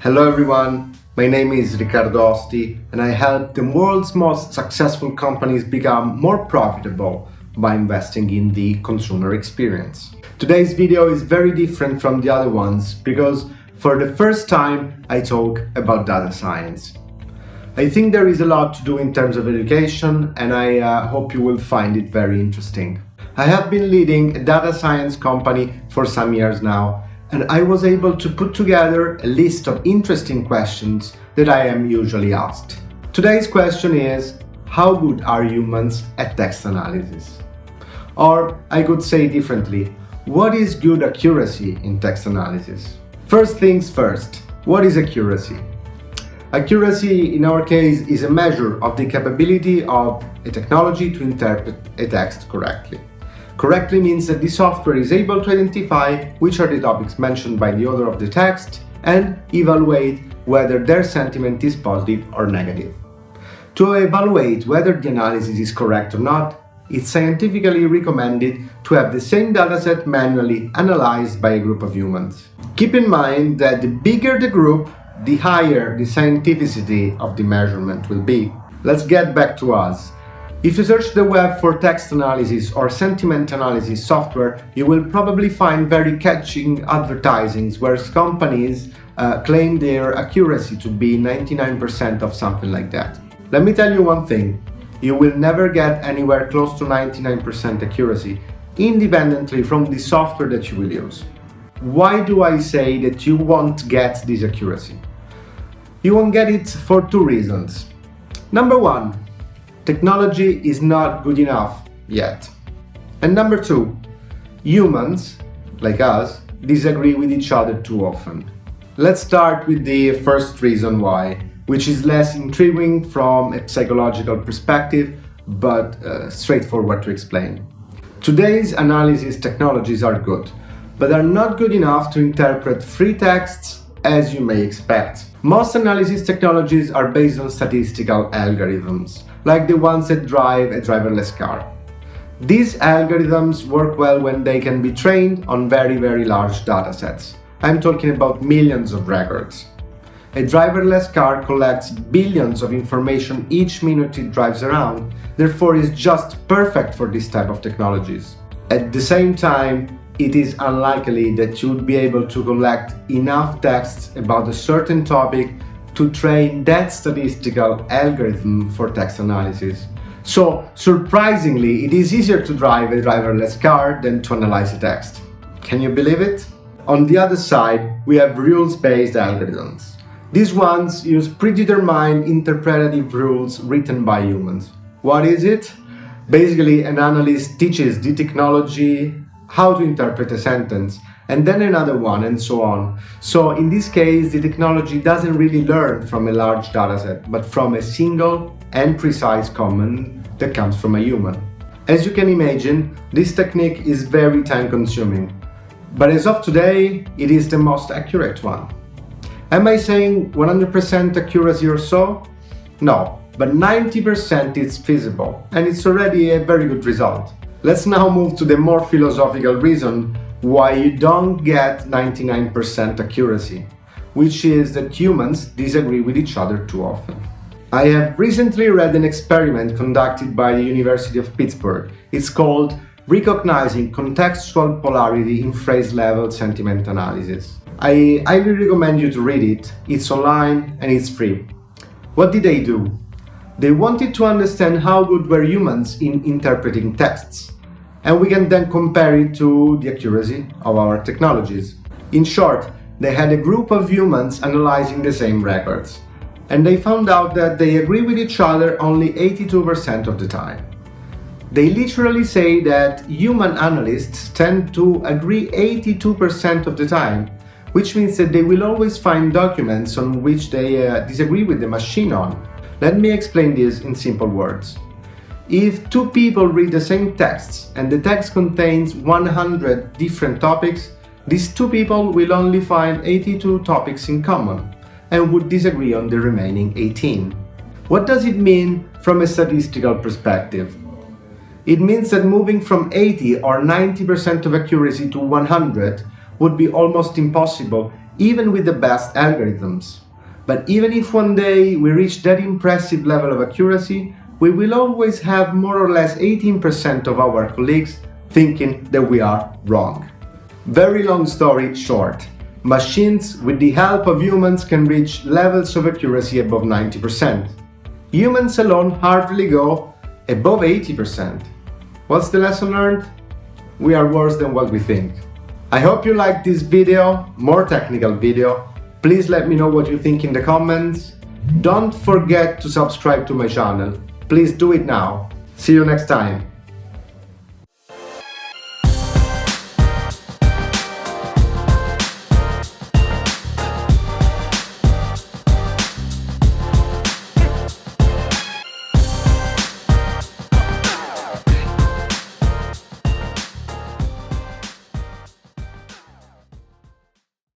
Hello everyone, my name is Riccardo Osti and I help the world's most successful companies become more profitable by investing in the consumer experience. Today's video is very different from the other ones because for the first time I talk about data science. I think there is a lot to do in terms of education and I hope you will find it very interesting. I have been leading a data science company for some years now, and I was able to put together a list of interesting questions that I am usually asked. Today's question is, how good are humans at text analysis? Or I could say differently, what is good accuracy in text analysis? First things first, what is accuracy? Accuracy in our case is a measure of the capability of a technology to interpret a text correctly. Correctly means that the software is able to identify which are the topics mentioned by the author of the text and evaluate whether their sentiment is positive or negative. To evaluate whether the analysis is correct or not, it's scientifically recommended to have the same dataset manually analyzed by a group of humans. Keep in mind that the bigger the group, the higher the scientificity of the measurement will be. Let's get back to us. If you search the web for text analysis or sentiment analysis software, you will probably find very catching advertisings where companies claim their accuracy to be 99% of something like that. Let me tell you one thing, you will never get anywhere close to 99% accuracy, independently from the software that you will use. Why do I say that you won't get this accuracy? You won't get it for two reasons. Number one, technology is not good enough yet. And number two, humans, like us, disagree with each other too often. Let's start with the first reason why, which is less intriguing from a psychological perspective, but straightforward to explain. Today's analysis technologies are good, but are not good enough to interpret free texts as you may expect. Most analysis technologies are based on statistical algorithms, like the ones that drive a driverless car. These algorithms work well when they can be trained on very large datasets. I'm talking about millions of records. A driverless car collects billions of information each minute it drives around, therefore is just perfect for this type of technologies. At the same time, it is unlikely that you would be able to collect enough texts about a certain topic to train that statistical algorithm for text analysis. So, surprisingly, it is easier to drive a driverless car than to analyze a text. Can you believe it? On the other side, we have rules-based algorithms. These ones use predetermined interpretative rules written by humans. What is it? Basically, an analyst teaches the technology how to interpret a sentence, and then another one, and so on. So in this case, the technology doesn't really learn from a large dataset, but from a single and precise comment that comes from a human. As you can imagine, this technique is very time-consuming, but as of today, it is the most accurate one. Am I saying 100% accuracy or so? No, but 90% is feasible, and it's already a very good result. Let's now move to the more philosophical reason why you don't get 99% accuracy, which is that humans disagree with each other too often. I have recently read an experiment conducted by the University of Pittsburgh. It's called Recognizing Contextual Polarity in Phrase-Level Sentiment Analysis. I highly recommend you to read it. It's online and it's free. What did they do? They wanted to understand how good were humans in interpreting texts, and we can then compare it to the accuracy of our technologies. In short, they had a group of humans analyzing the same records, and they found out that they agree with each other only 82% of the time. They literally say that human analysts tend to agree 82% of the time, which means that they will always find documents on which they disagree with the machine on. Let me explain this in simple words. If two people read the same texts and the text contains 100 different topics, these two people will only find 82 topics in common and would disagree on the remaining 18. What does it mean from a statistical perspective? It means that moving from 80 or 90% of accuracy to 100 would be almost impossible even with the best algorithms. But even if one day we reach that impressive level of accuracy, we will always have more or less 18% of our colleagues thinking that we are wrong. Very long story short, machines with the help of humans can reach levels of accuracy above 90%. Humans alone hardly go above 80%. What's the lesson learned? We are worse than what we think. I hope you liked this video, more technical video. Please let me know what you think in the comments. Don't forget to subscribe to my channel. Please do it now. See you next time.